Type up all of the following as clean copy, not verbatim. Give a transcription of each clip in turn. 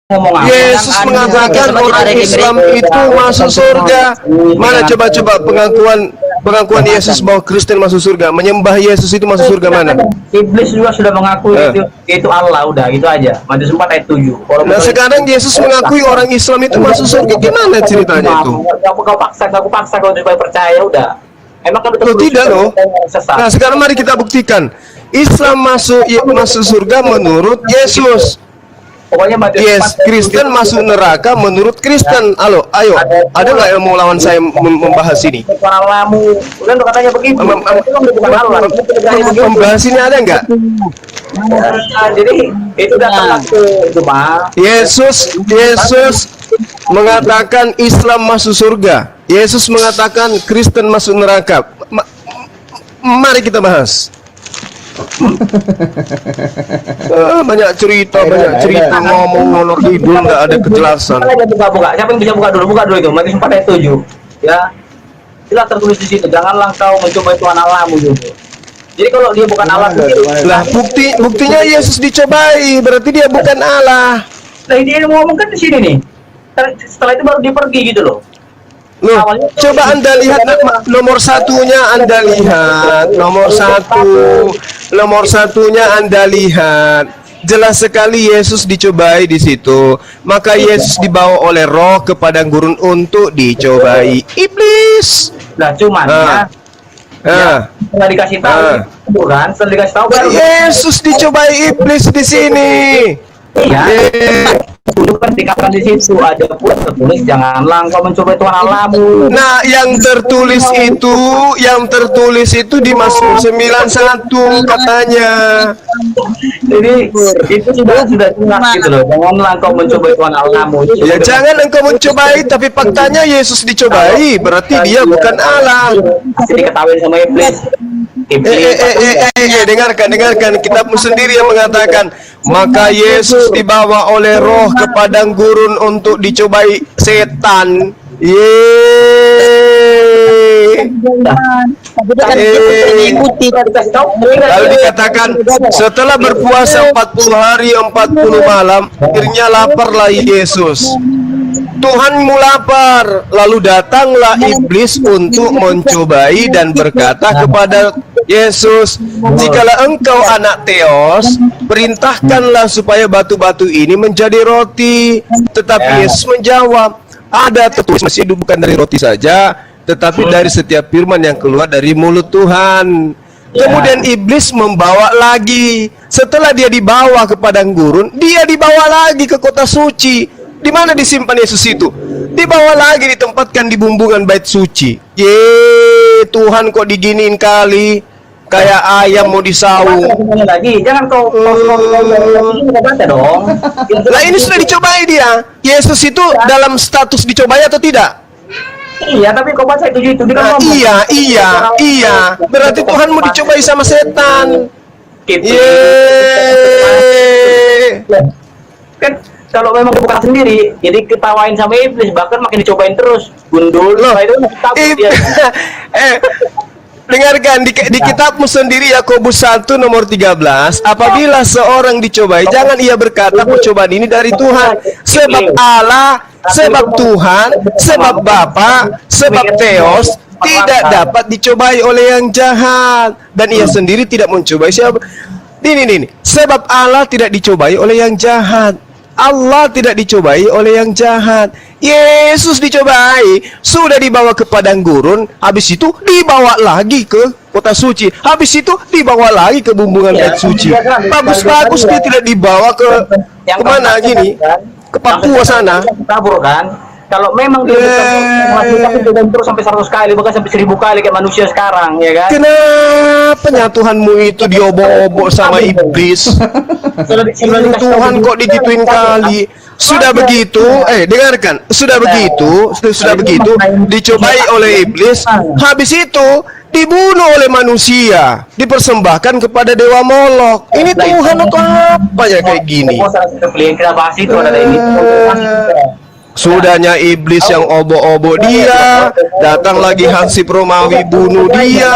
ngomong apa? Yesus mengatakan orang Islam itu masuk surga. Mana coba pengakuan Yesus bahwa Kristen masuk surga, menyembah Yesus itu masuk surga mana? Iblis juga sudah mengakui itu Allah, udah gitu aja. Matius 4 ayat 7. Nah sekarang Yesus mengakui orang Islam itu masuk surga, gimana ceritanya itu? Kau paksa kau supaya percaya, udah. Emang kan betul tidak loh. Nah sekarang mari kita buktikan Islam masuk surga menurut Yesus. Pokoknya Kristen masuk neraka menurut Kristen. Ayo, ada nggak yang mau lawan saya membahas ini? Alamu, kan katanya begitu. Membahas ini ada nggak? Jadi itu datang itu mah. Yesus mengatakan Islam masuk surga. Yesus mengatakan Kristen masuk neraka. Mari kita bahas. Banyak cerita ngomong hidung nggak ada kejelasan. Buka. Siapa yang bisa buka dulu itu. Matius 4 ayat 7. Ya. Jelas tertulis di situ. Janganlah kau mencobai Tuhan Allahmu gitu. Jadi kalau dia bukan Allah sendiri. Lah buktinya Yesus dicobai, berarti dia bukan Allah. Nah ini ngomong kan di sini nih. Setelah itu baru dia pergi gitu loh. Loh, coba Anda lihat nomor satunya Anda lihat. Nomor satunya Anda lihat. Jelas sekali Yesus dicobai di situ. Maka Yesus dibawa oleh roh ke padang gurun untuk dicobai iblis. Nah, cuman setelah dikasih tahu, bukan? Setelah dikasih tahu baru Yesus dicobai iblis di sini. Iya. Itu kan dikatakan di situ ada pula tertulis janganlah engkau mencobai Tuhan Allahmu. Nah, yang tertulis itu di Mazmur 91 katanya. Jadi itu sudah jelas gitu loh. Janganlah engkau mencobai Tuhan Allahmu. Ya jangan engkau mencobai, tapi faktanya Yesus dicobai, berarti dia bukan Allah. Pasti diketahui sama iblis. Dengarkan, kitabmu sendiri yang mengatakan, maka Yesus dibawa oleh roh ke padang gurun untuk dicobai setan. Lalu dikatakan setelah berpuasa 40 hari 40 malam, akhirnya laparlah Yesus. Tuhanmu lapar. Lalu datanglah iblis untuk mencobai dan berkata kepada Yesus, jikalau engkau anak Theos, perintahkanlah supaya batu-batu ini menjadi roti. Tetapi Yesus menjawab, ada tertulis masih hidup bukan dari roti saja, tetapi dari setiap firman yang keluar dari mulut Tuhan. Kemudian iblis membawa lagi. Setelah dia dibawa ke padang gurun, dia dibawa lagi ke kota suci. Di mana disimpan Yesus itu? Dibawa lagi, ditempatkan di bumbungan bait suci. Tuhan kok diginiin kali, kayak ayam mau disaung. Lagi, jangan kau baca dong. Lah ini sudah dicobai dia. Yesus itu dalam status dicobai atau tidak? Iya, tapi kau baca itu kan iya. Berarti Tuhan mau dicobai sama setan. Kan kalau memang bukan sendiri, jadi ketawain sama iblis, bahkan makin dicobain terus. Gundul loh. Dengarkan di kitabmu sendiri Yakobus 1 nomor 13, apabila seorang dicobai, jangan ia berkata percobaan ini dari Tuhan, sebab Allah, sebab Tuhan, sebab Bapa, sebab Theos tidak dapat dicobai oleh yang jahat, dan ia sendiri tidak mencobai siapa. Ini sebab Allah tidak dicobai oleh yang jahat. Allah tidak dicobai oleh yang jahat. Yesus dicobai, sudah dibawa ke padang gurun, habis itu dibawa lagi ke kota suci, habis itu dibawa lagi ke bumbungan bait suci. Bagus-bagus dia tidak dibawa ke kemana gini, ke Papua sana. Tabur kan? Kalau memang dia bisa terus sampai 100 kali, bahkan sampai 1000 kali kayak manusia sekarang, ya kan? Kenapa Tuhanmu itu diobok-obok sama iblis? Tuhan kok digituin kali? Sudah begitu, dengarkan, sudah begitu, dicobai oleh iblis, habis itu dibunuh oleh manusia, dipersembahkan kepada dewa Molok. Ini Tuhan atau apa ya kayak gini? Sudahnya iblis yang obok-obok dia, datang lagi Hansip Romawi bunuh dia.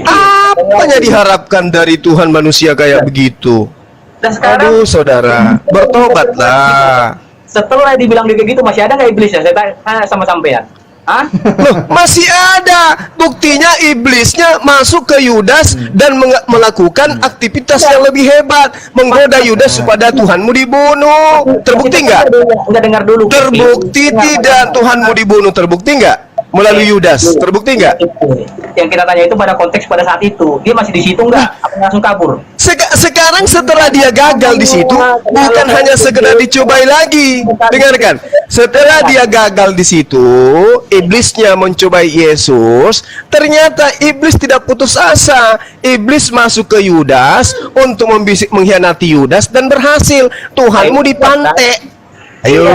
Apanya diharapkan dari Tuhan manusia kayak begitu? Aduh saudara, bertobatlah. Setelah dibilang kayak gitu, masih ada nggak iblisnya? Saya tanya sama sampean. Hah? Loh, masih ada. Buktinya iblisnya masuk ke Yudas dan melakukan aktivitas yang lebih hebat, menggoda Yudas supaya Tuhanmu dibunuh. Terbukti nggak? Nggak dengar dulu. Terbukti tidak Tuhanmu dibunuh? Terbukti nggak? Melalui Yudas, terbukti nggak? Yang kita tanya itu pada konteks pada saat itu, dia masih di situ nggak? Apa langsung kabur? Sekarang setelah dia gagal di situ, bukan hanya sekedar dicobai lagi. Dengarkan, setelah dia gagal di situ, iblisnya mencobai Yesus. Ternyata iblis tidak putus asa. Iblis masuk ke Yudas untuk mengkhianati Yudas dan berhasil. Tuhanmu dipantek. Ayo.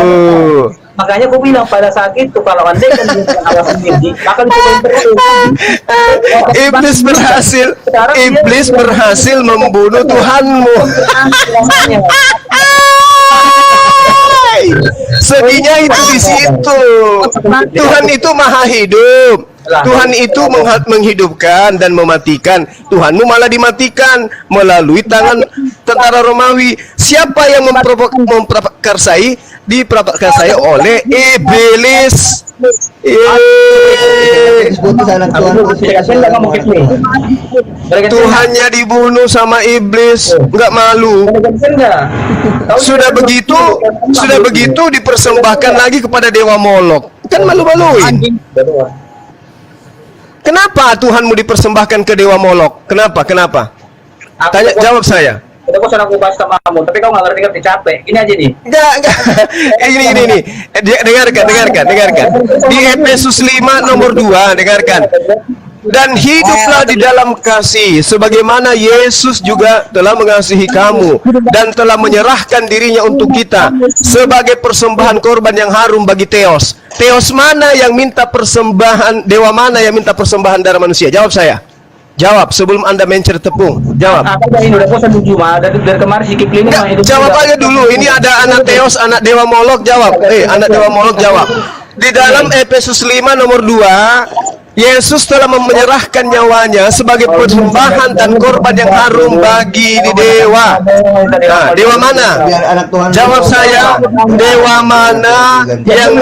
Makanya gue bilang pada saat itu, kalau andai kan dia awas sendiri, akan cobain terus. Iblis berhasil membunuh Tuhanmu. Sedihnya itu di situ. Tuhan itu maha hidup. Tuhan itu menghidupkan dan mematikan. Tuhanmu malah dimatikan melalui tangan tentara Romawi. Siapa yang memprakarsai? Diprakarsai oleh iblis. Tuhannya dibunuh sama iblis, nggak malu. Sudah begitu dipersembahkan lagi kepada dewa Molok. Kan malu-maluin. Kenapa Tuhanmu dipersembahkan ke dewa Molok? Kenapa? Jawab saya. Kita kok sedang bahas sama kamu, tapi kau nggak ngerti capek. Ini aja nih. Enggak. Ini. Dengarkan. Di Efesus 5 nomor 2, dengarkan. Dan hiduplah di dalam kasih, sebagaimana Yesus juga telah mengasihi kamu dan telah menyerahkan dirinya untuk kita sebagai persembahan korban yang harum bagi Theos. Theos mana yang minta persembahan? Dewa mana yang minta persembahan darah manusia? Jawab saya. Jawab sebelum Anda mencer tepung. Jawab. Ini udah bosan 7 mah dari kemarin si Kipling itu. Jawab aja dulu. Ini ada anak Theos, anak dewa Molok, jawab. Anak dewa Molok jawab. Di dalam Efesus 5 nomor 2, Yesus telah menyerahkan nyawanya sebagai persembahan dan korban yang harum bagi dewa. Nah, dewa mana? Jawab saya. Dewa mana yang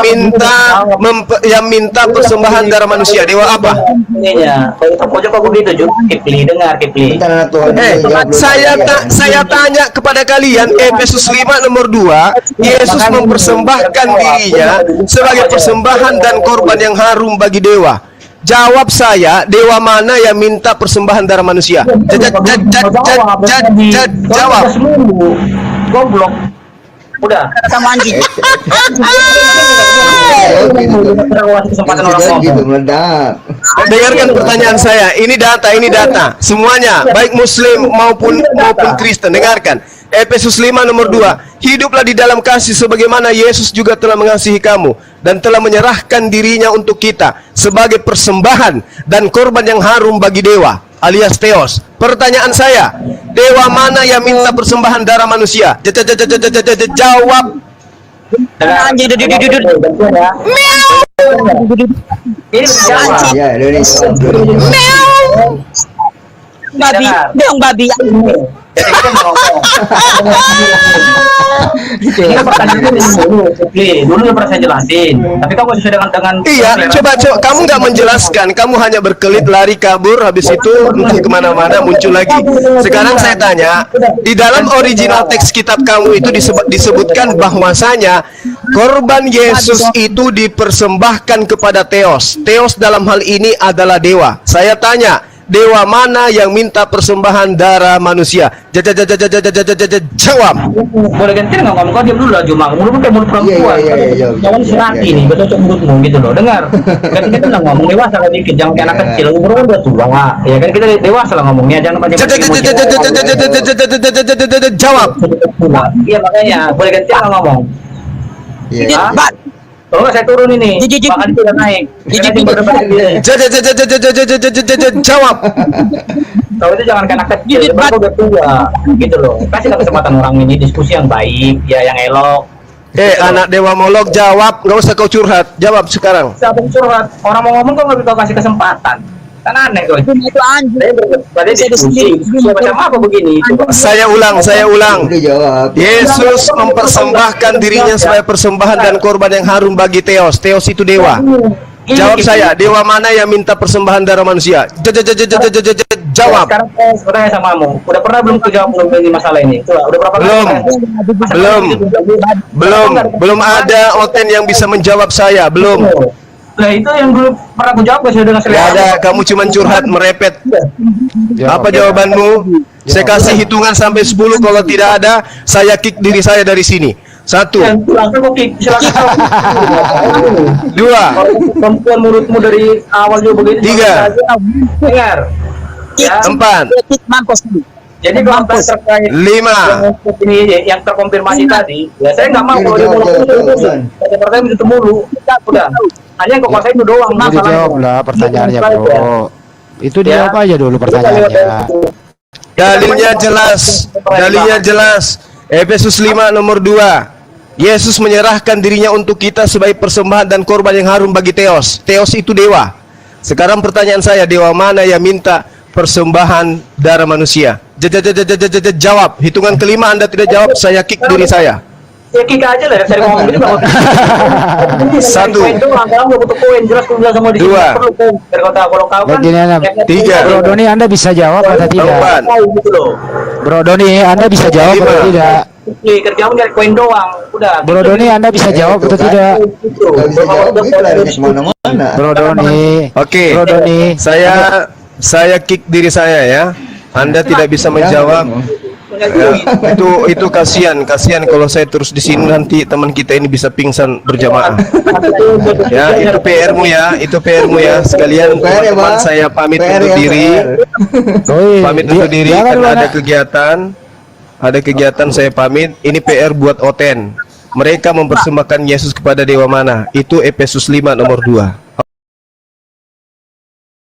minta persembahan darah manusia? Dewa apa? Pojok aku gitu, Kipli, dengar Kipli. Saya tanya kepada kalian, Efesus 5 nomor 2, Yesus mempersembahkan dirinya sebagai persembahan dan korban yang harum bagi dewa. Jawab saya, dewa mana yang minta persembahan darah manusia? Jawab. Goblok. Udah. Sama anjing. Dengarkan pertanyaan saya. Ini data. Semuanya, baik Muslim maupun Kristen. Dengarkan. Efesus 5 nomor 2. Hiduplah di dalam kasih sebagaimana Yesus juga telah mengasihi kamu dan telah menyerahkan dirinya untuk kita sebagai persembahan dan korban yang harum bagi dewa alias Theos. Pertanyaan saya, dewa mana yang minta persembahan darah manusia? Jawab. Babi, dong babi. Dulu yang pernah saya jelasin, tapi kamu sesuai dengan iya, coba kamu nggak menjelaskan, kamu hanya berkelit, lari, kabur, habis itu entah kemana-mana muncul lagi. Sekarang saya tanya, di dalam original teks kitab kamu itu disebutkan bahwasanya korban Yesus itu dipersembahkan kepada Theos. Theos dalam hal ini adalah dewa. Saya tanya, dewa mana yang minta persembahan darah manusia? Jawab. Boleh ganti nggak ngomong? Kau diam dulu lah, cuma mulut kayak mulut perempuan. Jangan serati nih, betul mulutmu gitu loh. Dengar, ganti kita nggak ngomong dewasa lah dikit, jangan kayak anak kecil. Umur udah tua, ya kan kita dewasa lah ngomongnya, jangan banyak. Jawab. Iya makanya, boleh ganti nggak ngomong? Iya. Kalau nggak saya turun ini, makan itu udah naik. Jawab. Kalau itu jangan kena kecil, baru udah tua, gitu loh. Kasih kesempatan orang ini diskusi yang baik, ya yang elok. Anak dewa Molok jawab, nggak usah kau curhat. Jawab sekarang. Siapa curhat? Orang mau ngomong kok nggak bisa kasih kesempatan. Kan aneh kok. Itu anjing. Berarti diskusi macam apa begini? Coba. Saya ulang. Udah jawab. Yesus mempersembahkan dirinya sebagai persembahan dan korban yang harum bagi Theos. Theos itu dewa. Jawab saya, dewa mana yang minta persembahan darah manusia? Jawab. Sekarang saya bertanya sama kamu, udah pernah belum tuh jawab mengenai masalah ini? Coba, udah berapa kali? Belum ada Oten yang bisa menjawab saya, belum. Nah itu yang dulu pernah aku jawab sudah dengan Gak ada, kamu cuma curhat merepet. Apa jawabanmu? Saya kasih hitungan sampai 10, kalau tidak ada, saya kick diri saya dari sini. 1, 2. Perempuan mulutmu dari awal juga begini. 3. Dengar. Ya. 4. Mampus. Jadi kalau terkait 5. yang terkonfirmasi tadi, ya saya nggak mau kalau dia mau pertanyaan itu mulu. Udah. Hanya yang kekuasaan itu doang. Itu dijawab lah pertanyaannya, bro. Itu dijawab aja dulu pertanyaannya. Dalilnya jelas. Efesus 5 nomor 2. Yesus menyerahkan dirinya untuk kita sebagai persembahan dan korban yang harum bagi Theos. Theos itu dewa. Sekarang pertanyaan saya, dewa mana yang minta persembahan darah manusia? Jawab. Hitungan kelima Anda tidak jawab, saya kick diri saya. Ya kick aja lah, saya ngomong gini bahwa 1, 3. 3. Bro Doni, Anda bisa jawab atau tidak? 4. Bro Doni, Anda bisa jawab atau tidak? Kerjamu nyari koin doang, udah. Bro Doni, Anda bisa jawab atau tidak? Gak bisa jawab, itu lari kemana-mana. Bro Doni. Oke. Bro Doni. Saya kick diri saya ya. Anda tidak bisa menjawab. Ya, itu kasihan kalau saya terus di sini, nanti teman kita ini bisa pingsan berjamaah. Ya, itu PR-mu ya. Sekalian teman saya pamit undur diri. Pamit undur diri karena ada kegiatan saya pamit. Ini PR buat Oten. Mereka mempersembahkan Yesus kepada dewa mana? Itu Efesus 5 nomor 2.